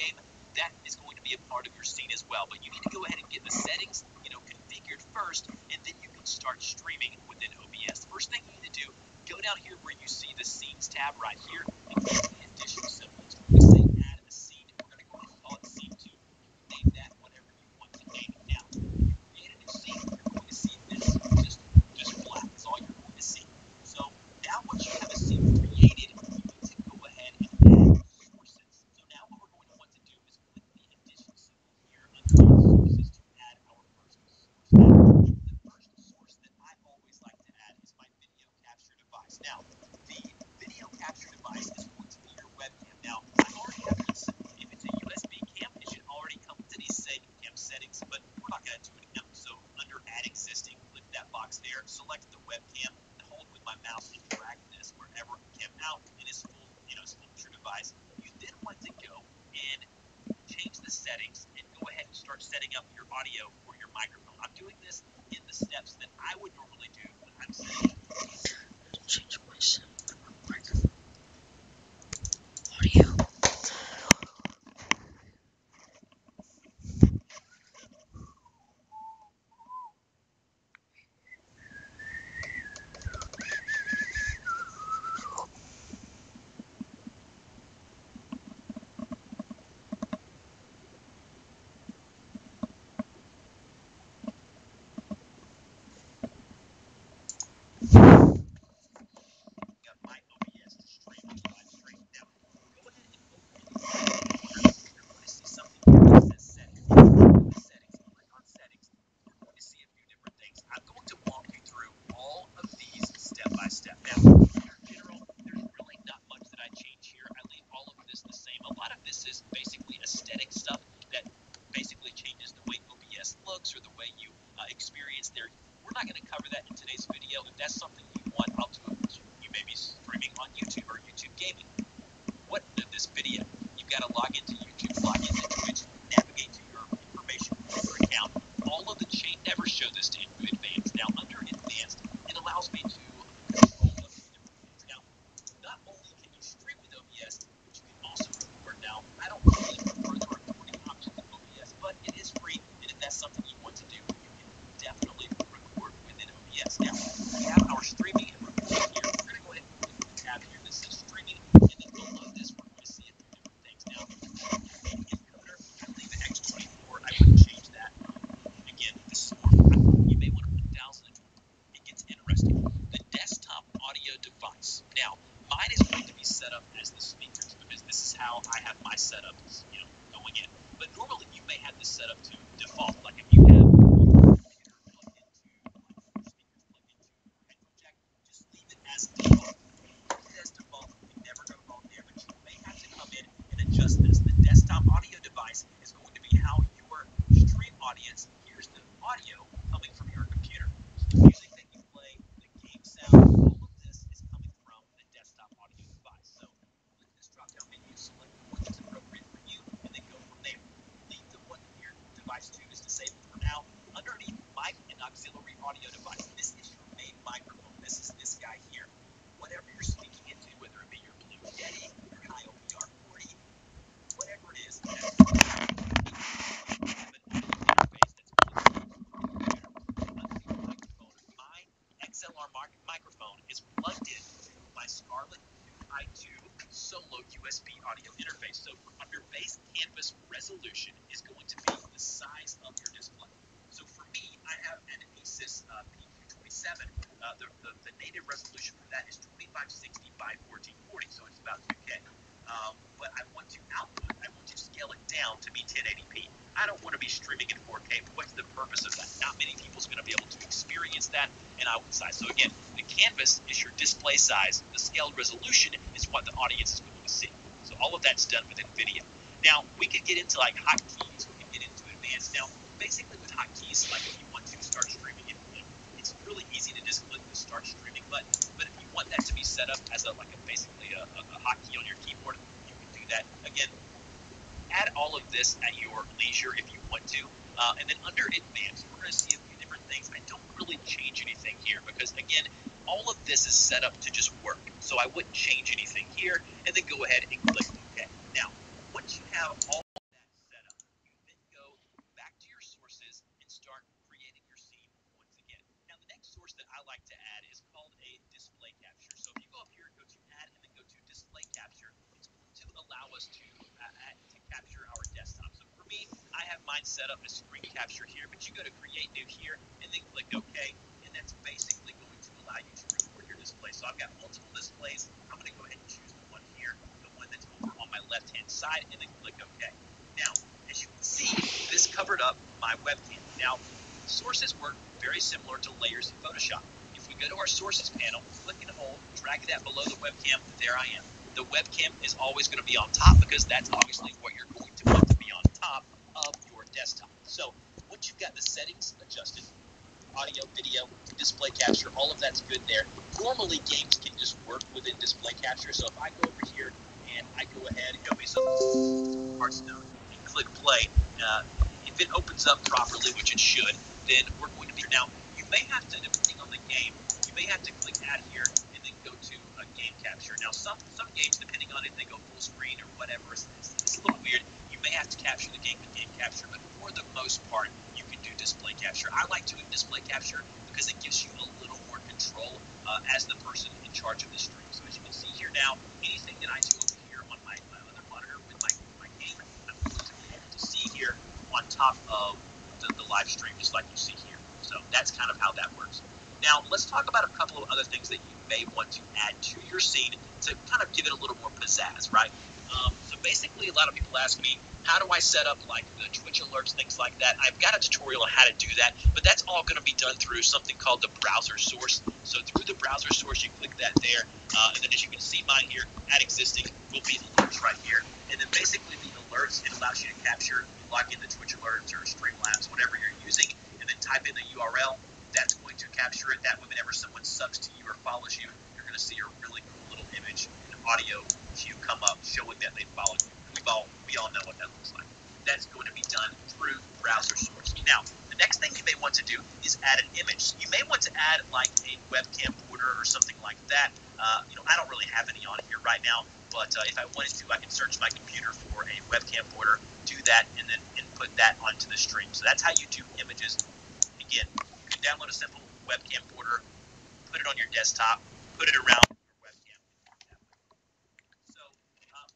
game, that is going to be a part of your scene as well. But you need to go ahead and get the settings, configured first, and then you can start streaming within OBS. The first thing you need to do, go down here where you see the scenes tab right here, and click the addition symbol. It's going to say add a scene. We're going to go ahead and call it scene 2. Name that whatever you want to name it. Now, if you create a new scene, you're going to see this just black. That's all you're going to see. So now once you have a scene created, you need to go ahead and add sources. So now what we're going to want to do is click the addition symbol here underneath sources to add our first source. The first source that I always like to add is my video capture device. Now, the video capture device is going to be your webcam. Now, I already have this. If it's a USB cam, it should already come to these same cam settings, but we're not going to do it now. So under Add Existing, click that box there, select the webcam, and hold with my mouse and drag this wherever it came out in its full, its full picture device. You then want to go and change the settings and go ahead and start setting up your audio or your microphone. I'm doing this in the steps that I would normally do when I'm setting up. Change my microphone. Audio. Got my OBS to stream on live stream. Now, go ahead and open it. You're going to see something here that says settings. Go to settings, click on settings. You're going to see a few different things. I'm going to walk you through all of these step by step. Now, in general, there's really not much that I change here. I leave all of this the same. A lot of this is basically aesthetic stuff that basically changes the way OBS looks or the way you experience there. We're not going to cover that in today's video. If that's something you want, I'll do it. You may be streaming on YouTube or YouTube Gaming. What in this video? You've got to log into YouTube, log into Twitch, navigate to your information, your account. All of the chain never show this to you in advanced. Now, under advanced, it allows me to control a few different things. Now, not only can you stream with OBS, but you can also record. Now, I don't really prefer the recording option of OBS, but it is free, and if that's something you want to do, you can definitely record within OBS. Now, we have our streaming and recording here. We're going to go ahead and click the tab here that says streaming, and then below this, we're going to see a few different things. Now, encoder, I leave it X24. I wouldn't change that. Again, this is more, you may want to put 1020. It gets interesting. The desktop audio device. Now, mine is going to be set up as the speakers because this is how I have my setup, going in. But normally, you may have this set up to default. Like if you have your computer plugged into, your speakers plugged into your headphone jack, just leave it as default. Leave it as default. You never go wrong there, but you may have to come in and adjust this. The desktop audio device is going to be how your stream audience hears the audio coming from your computer. So the music that you play, the game sound, all of this is coming from the desktop audio device. So click this drop-down menu, select the one that's appropriate for you, and then go from there. Leave the one your device 2 is disabled for now. Underneath mic and auxiliary audio device, this is your main microphone. This is this guy here. Whatever you're speaking into, whether it be your Blue Yeti, your high OBR 40, whatever it is, that's the interface that's plugged into your computer. Underneath the microphone, my XLR microphone is plugged into my Scarlett 2i2 solo USB audio interface. So your base canvas resolution is going to be the size of your display. So for me, I have an Asus PQ27. The native resolution for that is 2560 by 1440, so it's about 2K. But I want to scale it down to be 1080p. I don't want to be streaming in 4K. What's the purpose of that? Not many people's going to be able to experience that in outside. So again, the canvas is your display size. The scaled resolution is what the audience is going to see. So all of that's done within video. Now, we could get into like hotkeys. We could get into advanced. Now, basically with hotkeys, like if you want to start streaming, it's really easy to just click the start streaming button. But if you want that to be set up as basically a hotkey on your keyboard, you can do that. Again, add all of this at your leisure if you want to. And then under advanced, we're going to see a few different things. I don't really change anything here because, again, all of this is set up to just work. So I wouldn't change anything here, and then go ahead and click OK. Now, once you have all I like to add is called a display capture. So if you go up here, go to add, and then go to display capture, it's going to allow us to capture our desktop. So for me, I have mine set up as screen capture here, but you go to create new here, and then click OK, and that's basically going to allow you to record your display. So I've got multiple displays. I'm going to go ahead and choose the one here, the one that's over on my left-hand side, and then click OK. Now, as you can see, this covered up my webcam. Now, sources work very similar to layers in Photoshop. If we go to our sources panel, click and hold, drag that below the webcam, there I am. The webcam is always going to be on top because that's obviously what you're going to want to be on top of your desktop. So once you've got the settings adjusted, audio, video, display capture, all of that's good there. Normally games can just work within display capture. So if I go over here and I go ahead and go me some Hearthstone and click play, if it opens up properly, which it should, then we're going to be now. You may have to, depending on the game, you may have to click add here and then go to game capture. Now some games, depending on if they go full screen or whatever, it's a little weird. You may have to capture the game with game capture, but for the most part, you can do display capture. I like doing display capture because it gives you a little more control as the person in charge of the stream. So as you can see here now, anything that I do over here on my other monitor with my game, I'm going to be able to see here on top of the live stream, just like you see here. So that's kind of how that works. Now, let's talk about a couple of other things that you may want to add to your scene to kind of give it a little more pizzazz, right? So basically, a lot of people ask me, how do I set up like the Twitch alerts, things like that? I've got a tutorial on how to do that, but that's all going to be done through something called the browser source. So through the browser source, you click that there, and then as you can see mine here, add existing will be alerts right here. And then basically the alerts, it allows you to capture, log into Twitch alerts or Streamlabs, whatever you're using, and then type in the URL. That's going to capture it. That way, whenever someone subs to you or follows you, you're going to see a really cool little image and audio cue come up showing that they followed you. We all know what that looks like. That's going to be done through browser source. Now, the next thing you may want to do is add an image. You may want to add like a webcam border or something like that. I don't really have any on here right now, but if I wanted to, I can search my computer for a webcam border, do that, and then input that onto the stream. So that's how you do images. Again, you can download a simple webcam border, put it on your desktop, put it around your webcam. So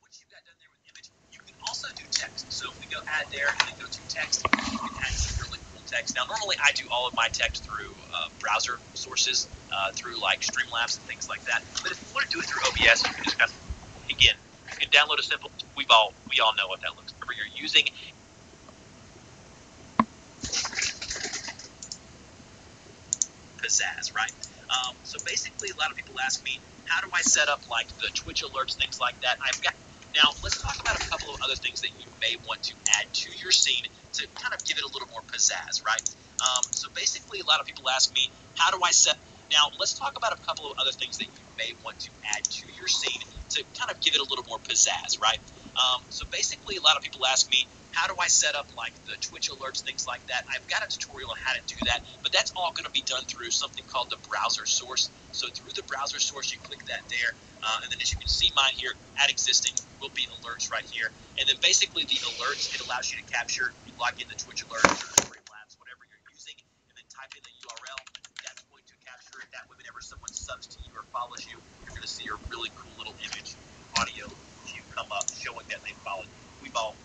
once you've got done there with image, you can also do text. So if we go add there and then go to text, you can add some really cool text. Now, normally I do all of my text through browser sources, through like Streamlabs and things like that. But if you want to do it through OBS, you can just kind of, again, you can download a simple. We all know what that looks like. Whatever you're using. Pizzazz, right? So basically, a lot of people ask me, how do I set up like the Twitch alerts, things like that? Now, let's talk about a couple of other things that you may want to add to your scene to kind of give it a little more pizzazz, right? So basically, a lot of people ask me, how do I set... Now, let's talk about a couple of other things that you may want to add to your scene to kind of give it a little more pizzazz, right? So basically, a lot of people ask me, how do I set up like the Twitch alerts, things like that? I've got a tutorial on how to do that, but that's all going to be done through something called the browser source. So through the browser source, you click that there, and then as you can see mine here, add existing will be alerts right here. And then basically the alerts, it allows you to capture, you log into Twitch alerts or Streamlabs, whatever you're using, and then type in the URL. That's going to capture it. That way, whenever someone subs to you or follows you, you're going to see a really cool little image, audio cue come up showing that they followed you.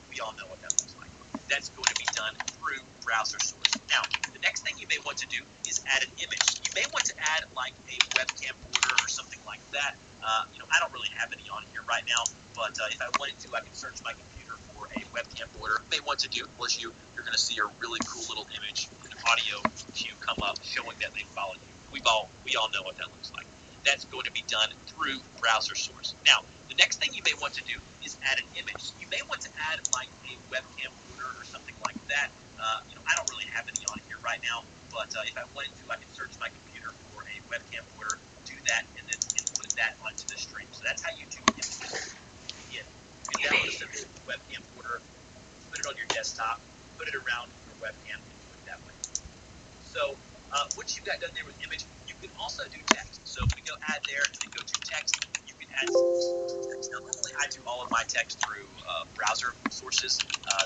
We all know what that looks like. That's going to be done through browser source. Now, the next thing you may want to do is add an image. You may want to add like a webcam border or something like that. I don't really have any on here right now, but if I wanted to, I can search my computer for a webcam border. What you may want to do is you're going to see a really cool little image and audio cue come up showing that they followed you. We all know what that looks like. That's going to be done through browser source. Now, the next thing you may want to do is add an image. You may want to add like a webcam border or something like that. I don't really have any on here right now, but if I wanted to, I can search my computer for a webcam border, do that, and then input that onto the stream. So that's how you do images. Again, you can download a simple webcam border, put it on your desktop, put it around your webcam, and do it that way. So once you've got done there with image, you can also do text. So if we go add there and then go to text, you can add text. Now, normally I do all of my text through browser sources,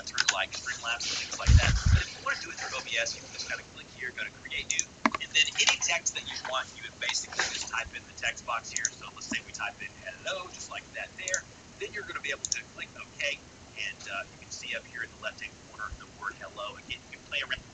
through like Streamlabs and things like that. But if you want to do it through OBS, you can just kind of click here. here, go to create new, and then any text that you want, you would basically just type in the text box here. So let's say we type in hello, just like that there. Then you're going to be able to click OK, and you can see up here in the left-hand corner the word hello. Again, you can play around.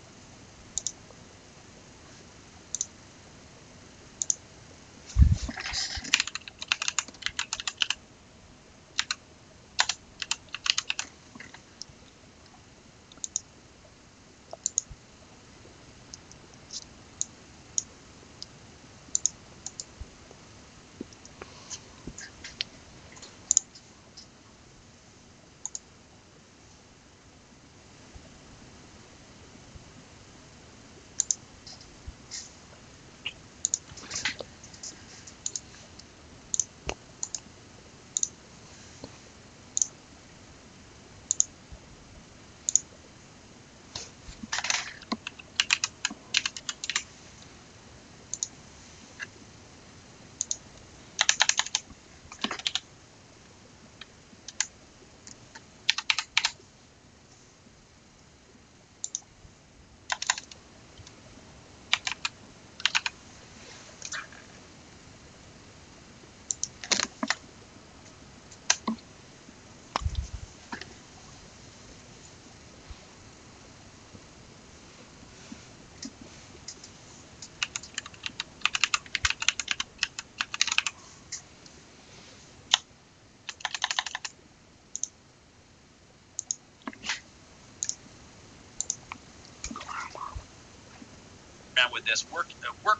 With this, work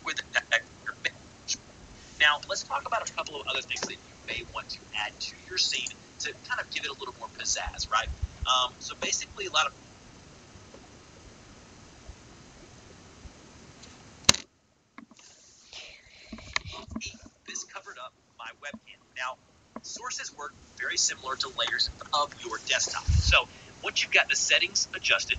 with it. Now, let's talk about a couple of other things that you may want to add to your scene to kind of give it a little more pizzazz, right? So basically, a lot of this covered up my webcam. Now, sources work very similar to layers of your desktop. So once you've got the settings adjusted,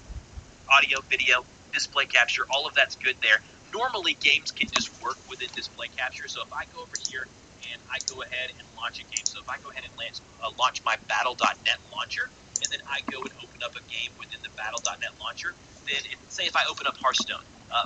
audio, video, display capture, all of that's good there. Normally, games can just work within display capture. So if I go over here and I go ahead and launch a game, so if I go ahead and launch my Battle.net launcher, and then I go and open up a game within the Battle.net launcher, then say if I open up Hearthstone,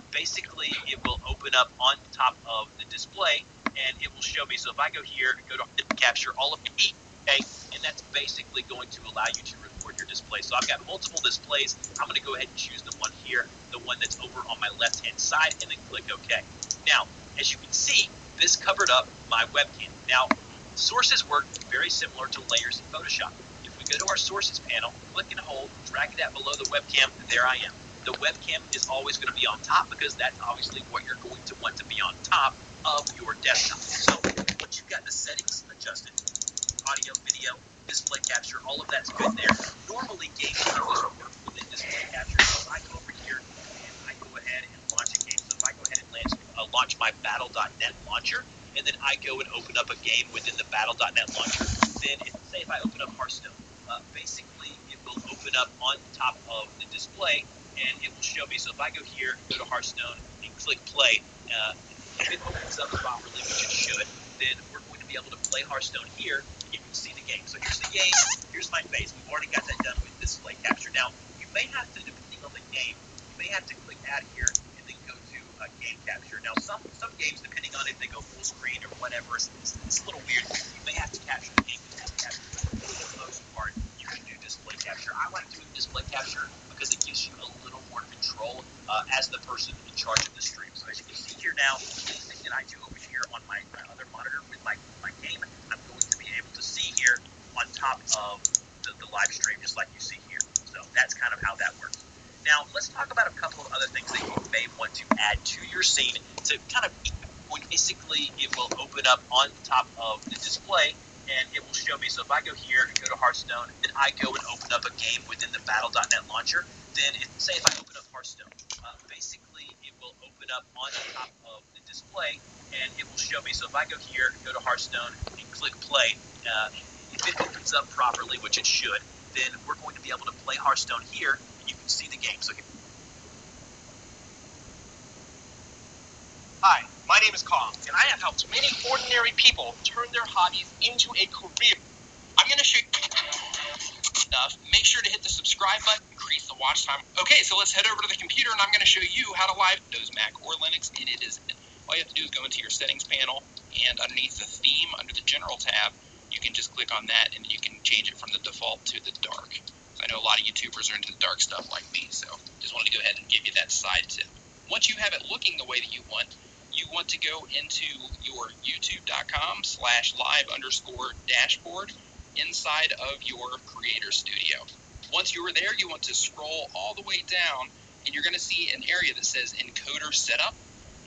basically it will open up on top of the display, and it will show me. So if I go here and go to capture all of the okay, and that's basically going to allow you to record your display. So I've got multiple displays. I'm going to go ahead and choose the one here, the one that's over on my left-hand side, and then click OK. Now, as you can see, this covered up my webcam. Now, sources work very similar to layers in Photoshop. If we go to our sources panel, click and hold, drag that below the webcam, there I am. The webcam is always going to be on top because that's obviously what you're going to want to be on top of your desktop. So once you've got the settings adjusted, audio, video, display capture, all of that's good there. Normally, games can just work within display capture. So if I go over here and I go ahead and launch a game, so if I go ahead and launch my Battle.net launcher, and then I go and open up a game within the Battle.net launcher, then say if I open up Hearthstone, basically it will open up on top of the display, and it will show me. So if I go here, go to Hearthstone, and click play, if it opens up properly, which it should, then we're going to be able to play Hearthstone here, and you can see the game. So here's the game, here's my face. We've already got that done with display capture. Now, you may have to, depending on the game, you may have to click add here and then go to game capture. Now, some games, depending on if they go full screen or whatever, it's a little weird. You may have to capture the game with display capture, but for the most part, you can do display capture. I like doing display capture because it gives you a little more control as the person in charge of the stream. So as you can see here now, anything that I do over here on my other monitor with my game, I'm going to be able to see here on top of the live stream, just like you see here. So that's kind of how that works. Now, let's talk about a couple of other things that you may want to add to your scene to kind of basically it will open up on top of the display, and it will show me. So if I go here and go to Hearthstone, and I go and open up a game within the Battle.net launcher, then say if I open up Hearthstone, basically it will open up on top of the display, and it will show me. So if I go here and go to Hearthstone and click play, if it opens up properly, which it should, then we're going to be able to play Hearthstone here, and you can see the game. So hi, my name is Kong, and I have helped many ordinary people turn their hobbies into a career. I'm going to shoot... enough, make sure to hit the subscribe button, increase the watch time. Okay, so let's head over to the computer, and I'm going to show you how to live Windows, Mac, or Linux, and it is all you have to do is go into your settings panel, and underneath the theme, under the general tab, you can just click on that, and you can change it from the default to the dark. So I know a lot of YouTubers are into the dark stuff like me, so just wanted to go ahead and give you that side tip. Once you have it looking the way that you want to go into your youtube.com/live_dashboard inside of your Creator Studio. Once you are there, you want to scroll all the way down, and you're going to see an area that says Encoder Setup.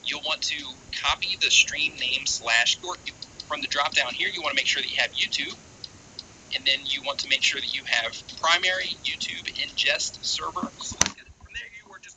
You'll want to copy the stream name /short. From the drop down here, you want to make sure that you have YouTube, and then you want to make sure that you have primary YouTube ingest server selected